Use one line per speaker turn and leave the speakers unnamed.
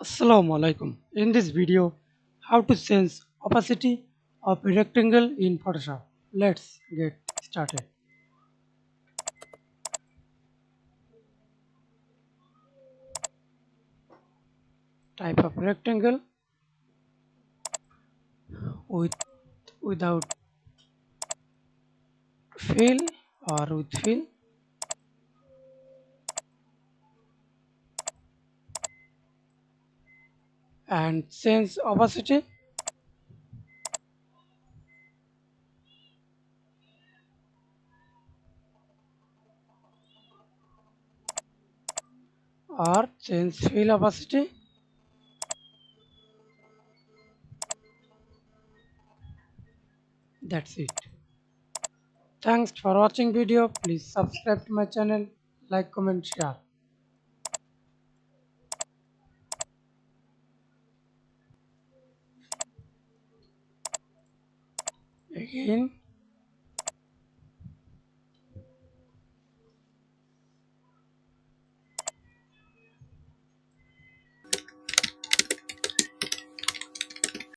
Assalamu Walaikum. In this video, how to change opacity of a rectangle in Photoshop. Let's get started. Type of rectangle with without fill or with fill, and change opacity or change fill opacity. That's it. Thanks for watching video. Please subscribe to my channel, like, comment, share. Again